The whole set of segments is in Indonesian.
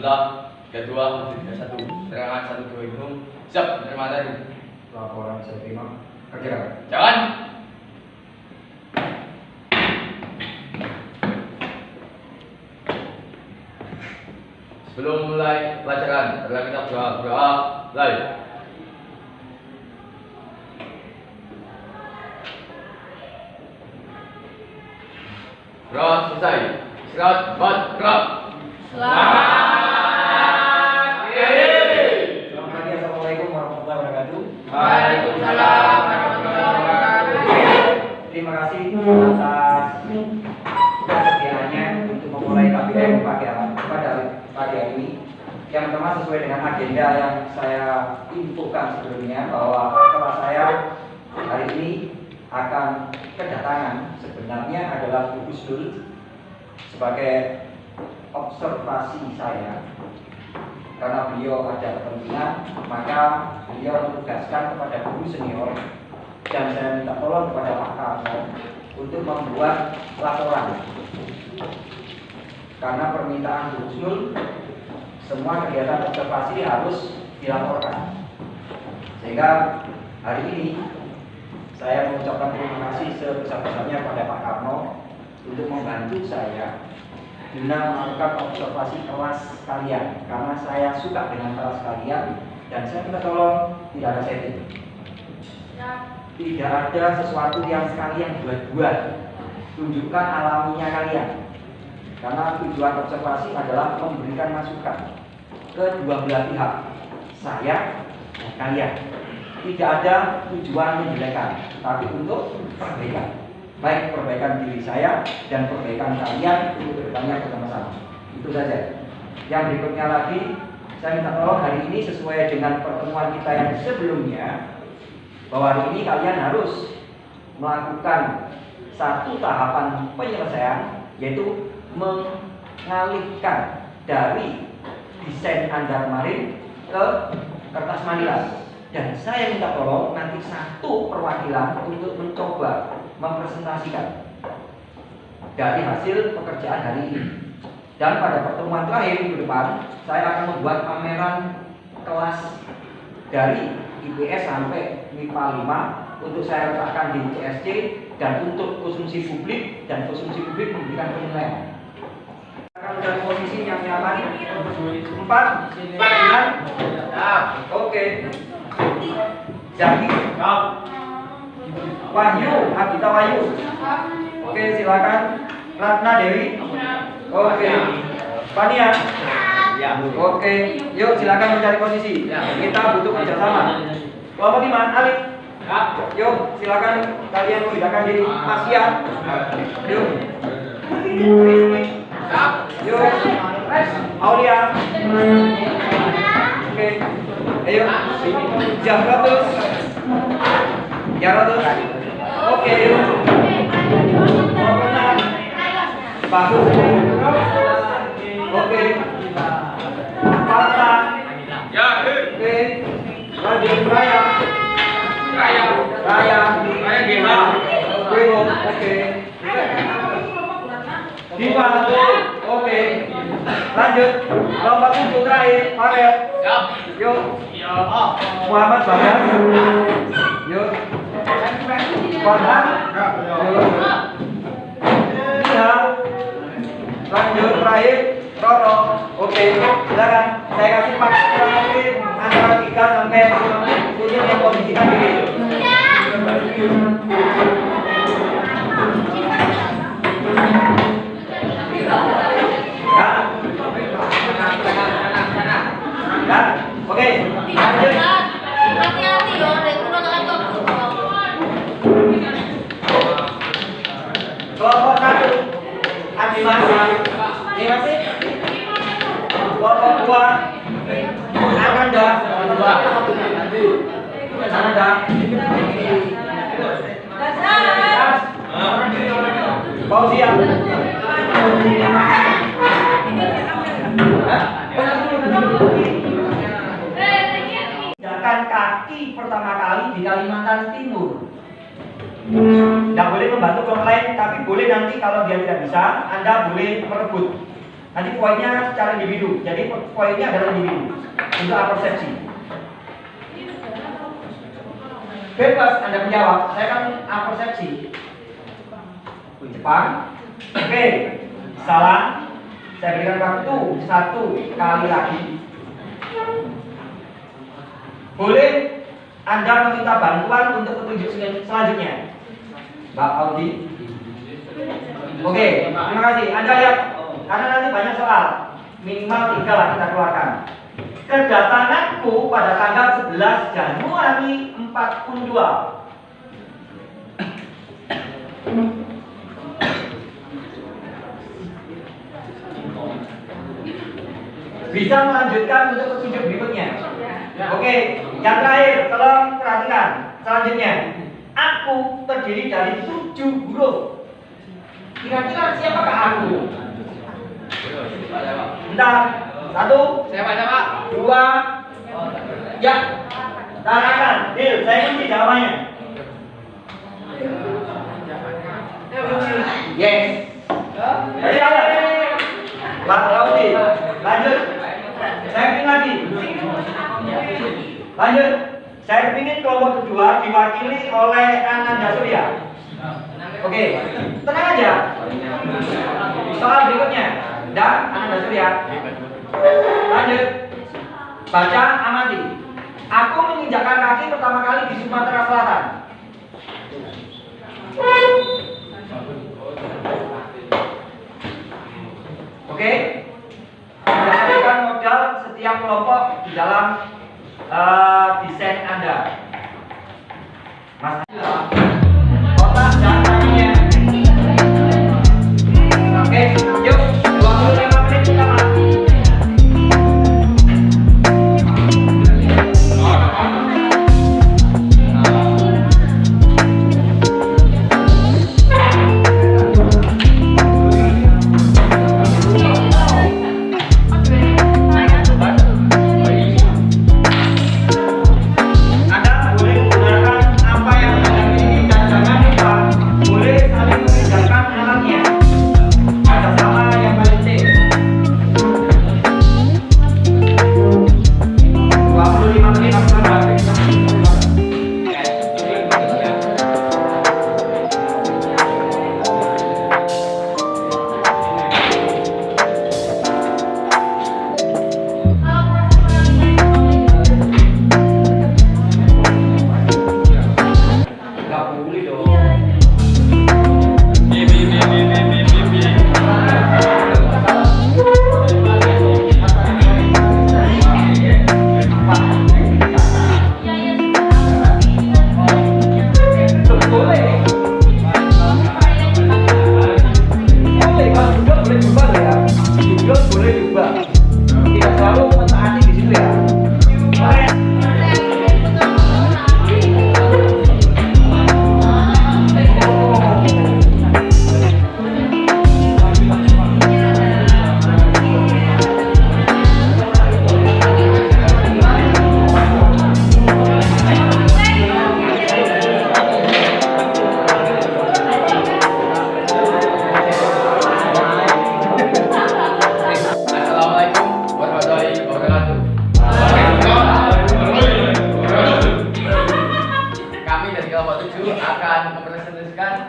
Alhamdulillah, kedua Liga 1 serangan 1-2 itu siap menerima materi. Laporan saya terima. Kerjakan. Jangan. Sebelum mulai pelajaran, adalah kita berdoa, mulai. Berdoa selesai. Istirahat, gerak. Selamat Selamat pagi. Assalamualaikum warahmatullahi wabarakatuh. Waalaikumsalam warahmatullahi wabarakatuh. Terima kasih atas kesediaannya untuk memulai KBM pada pagi hari ini. Yang pertama sesuai dengan agenda yang saya infokan sebelumnya bahwa kelas saya hari ini akan kedatangan sebenarnya adalah Bu Husnul sebagai observasi saya. Karena beliau ada kepentingan, maka beliau menugaskan kepada guru senior dan saya minta tolong kepada Pak Karno untuk membuat laporan. Karena permintaan Bu Husnul, semua kegiatan observasi harus dilaporkan. Sehingga hari ini saya mengucapkan terima kasih sebesar-besarnya pada Pak Karno untuk membantu saya guna melakukan observasi kelas kalian. Karena saya suka dengan kelas kalian dan saya minta tolong tidak ada setting. Tidak ada sesuatu yang kalian buat-buat. Tunjukkan alaminya kalian. Karena tujuan observasi adalah memberikan masukan ke dua belah pihak, saya dan kalian. Tidak ada tujuan menjelekan, tapi untuk perbaikan. Baik perbaikan diri saya dan perbaikan kalian untuk kedepannya bersama-sama. Itu saja. Yang berikutnya lagi, saya minta tolong hari ini sesuai dengan pertemuan kita yang sebelumnya, bahwa hari ini kalian harus melakukan satu tahapan penyelesaian, yaitu mengalihkan dari desain Anda kemarin ke kertas manila. Dan saya minta tolong nanti satu perwakilan untuk mencoba mempresentasikan dari hasil pekerjaan hari ini. Dan pada pertemuan terakhir minggu depan, saya akan membuat pameran kelas dari IPS sampai MIPA 5 untuk saya letakkan di CSC dan untuk konsumsi publik, dan konsumsi publik memberikan penilaian. Dan posisi yang nyaman 4, 9, oke. Zaki, Wahyu, Abita Wahyu, oke silakan. Ratna Dewi, oke. Fania, oke. Yuk silakan mencari posisi. Kita butuh kerjasama. Kelompok 5, Alif. Yuk silakan kalian membedakan diri. Masya. Yuk. Yuk, Aulia. Oke, ayo. Jaratus. Oke, yuk. Bagus. Oke. Parta. Oke. Lanjut Raya. Gema. Oke. Diva, oke. Lanjut, lomba kumpul terakhir, Farel. Yuk. Muhammad Bagas. Yuk. Farhan. Yuk. Iya. Lanjut terakhir, Roro. Oke, silakan. Saya kasih waktu antara 3 sampai 5 menit untuk memposisikan diri. Oke, lanjut. Hati-hati loh, dari kurang kantor. Kelompok 1, animasi. Animasi. Kelompok 2, Ananda. Fauzia. Gerakan kaki pertama kali di Kalimantan Timur. Tidak boleh membantu klien lain, tapi boleh nanti kalau dia tidak bisa, Anda boleh merebut. Nanti poinnya secara individu. Jadi poinnya adalah individu untuk apersepsi. Bebas Anda menjawab. Saya kan apersepsi. Jepang. Oke, salah. Saya berikan waktu 1 kali lagi. Boleh Anda meminta bantuan untuk petunjuk selanjutnya, Mbak Audi. Oke, terima kasih. Anda lihat, karena nanti banyak soal, minimal 3 lah kita keluarkan. Kedatanganku pada tanggal 11 Januari 42. Bisa melanjutkan untuk petunjuk berikutnya. Oke, yang terakhir, tolong perhatikan. Selanjutnya, aku terdiri dari 7 huruf. Kira-kira siapakah aku? Bentar. 1, Siapa? 2, ya. Tanyakan, Dil, saya kunci jawabannya. Yes. Ayo, Pak Audi, lanjut. Saya ingin lagi. Lanjut. Saya ingin kelompok kedua diwakili oleh Ananda Surya. Oke, tenang aja. Soal berikutnya, dan Ananda Surya. Lanjut. Baca, amati. Aku menginjakkan kaki pertama kali di Sumatera Selatan. Oke. Mendapatkan modal setiap kelompok di dalam desain Anda. Mas, otak dan kakinya. Oke, yuk 25 menit kita mati.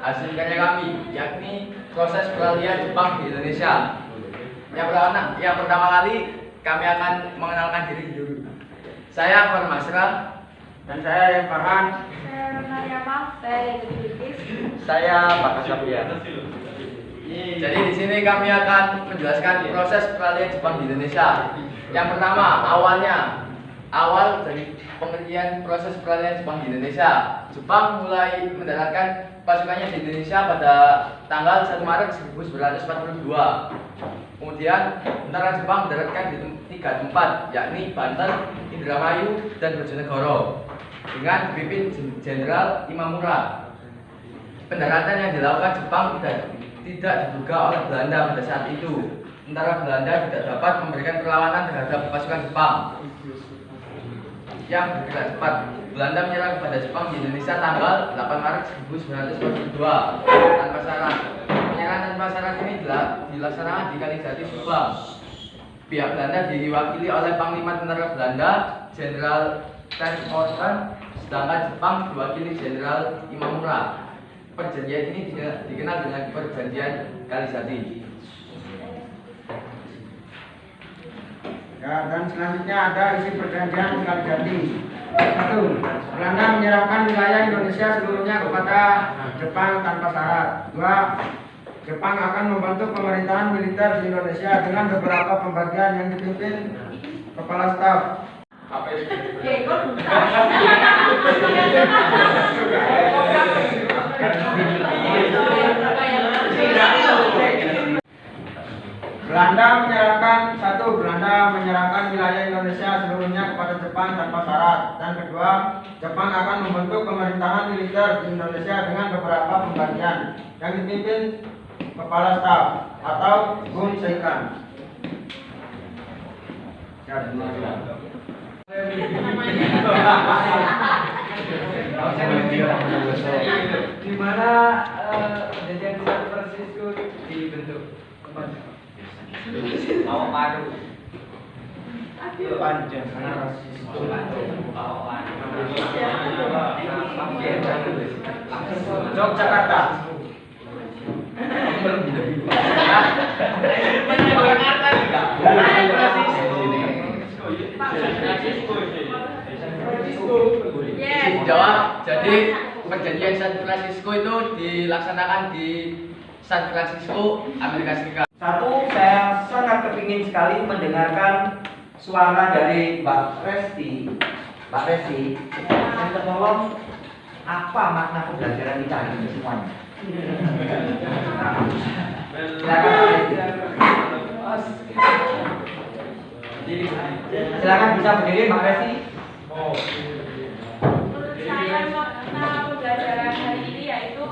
hasil karya kami, yakni proses peralihan Jepang di Indonesia. Yang pertama kali kami akan mengenalkan diri dulu. Saya Farhan Masra dan saya yang Farhan. Saya Mariama, saya Yudhis. Saya Pak Kasabia. Jadi di sini kami akan menjelaskan proses peralihan Jepang di Indonesia. Yang pertama, awal dari pengertian proses peralihan Jepang di Indonesia. Jepang mulai mendaratkan pasukannya di Indonesia pada tanggal 1 Maret 1942. Kemudian tentara Jepang mendaratkan di 3 tempat, yakni Banten, Indramayu, dan Bojonegoro, dengan dipimpin Jenderal Imamura. Pendaratan yang dilakukan Jepang tidak diduga oleh Belanda pada saat itu. Tentara Belanda tidak dapat memberikan perlawanan terhadap pasukan Jepang yang bergerak cepat. Belanda menyerang kepada Jepang di Indonesia tanggal 8 Maret 1942 tanpa syarat. pelayaran tanpa syarat ini dilaksanakan di Kalisati Subang. Pihak Belanda diwakili oleh Panglima Tentara Belanda, Jenderal Ten Orden, sedangkan Jepang diwakili Jenderal Imamura. Perjanjian ini dikenal dengan Perjanjian Kalisati. Ya, dan selanjutnya ada isi perjanjian Kalisati. 1. Belanda menyerahkan wilayah Indonesia seluruhnya kepada Jepang tanpa syarat. 2. Jepang akan membentuk pemerintahan militer di Indonesia dengan beberapa pembagian yang dipimpin kepala staf. Belanda menyerahkan wilayah Indonesia seluruhnya kepada Jepang tanpa syarat. Dan kedua, Jepang akan membentuk pemerintahan militer di Indonesia dengan beberapa pembagian yang dipimpin kepala staf atau Bunseikan. Di mana perjanjian San Francisco dibentuk? Awak padu. Panjang. Yogyakarta. Jawab. Jadi perjanjian San Francisco itu dilaksanakan di San Francisco, Amerika Serikat. 1. Saya sangat kepingin sekali mendengarkan suara dari Mbak Resti. Mbak Resti, saya tolong apa makna pembelajaran kita hari ini semuanya? Silakan bisa berdiri Mbak Resti. Menurut saya makna pembelajaran hari ini yaitu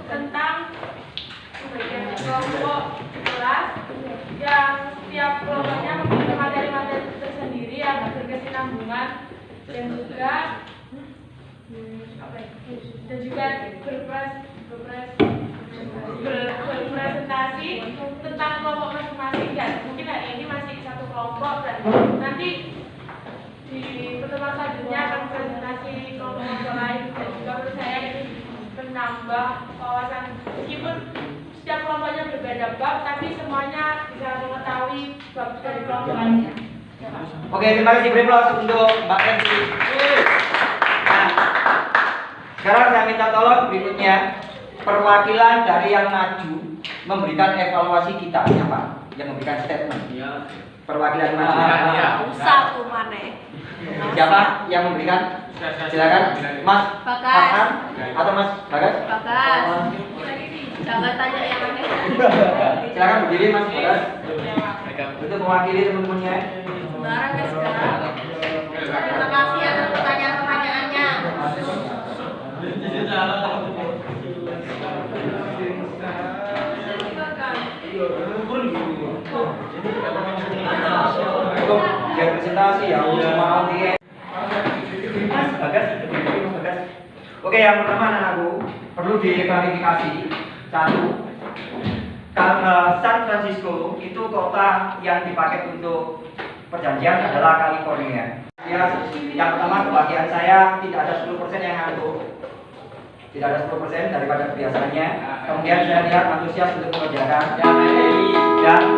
tentang pembagian kelompok kelas yang setiap kelompoknya memiliki materi-materi tersendiri yang berkesinambungan dan juga berpresentasi tentang kelompok masing-masing. Dan mungkin hari ini masih satu kelompok dan nanti di pertemuan selanjutnya akan presentasi kelompok lain. Dan juga menurut saya ini menambah wawasan, meskipun setiap kelompoknya berbeda bab, tapi semuanya bisa mengetahui bab dari kelompok lainnya. Oke, terima kasih beri aplaus untuk Mbak Resti. Nah, sekarang saya minta tolong berikutnya perwakilan dari yang maju memberikan evaluasi kita, siapa yang memberikan statement? Perwakilan maju. Satu mana? Siapa yang memberikan? Silakan, Mas Bagas. Farhan atau Mas Bagas. Bagas. Jangan tanya yang aneh. Silakan berdiri Mas Bagas. Untuk mewakili teman-temannya. Sekarang ya sekarang. Terima kasih atas pertanyaan-pertanyaannya. Untuk biar presentasi ya, mau dia. Mas Bagas, Mas Bagas. Oke, yang pertama anak-anakku perlu diklarifikasi. 1. San Francisco itu kota yang dipakai untuk perjanjian adalah California. Ya, yang pertama kebahagiaan saya tidak ada 10% yang ngantuk. Tidak ada 10% daripada kebiasaannya. Kemudian saya lihat antusias untuk mengerjakan. Dan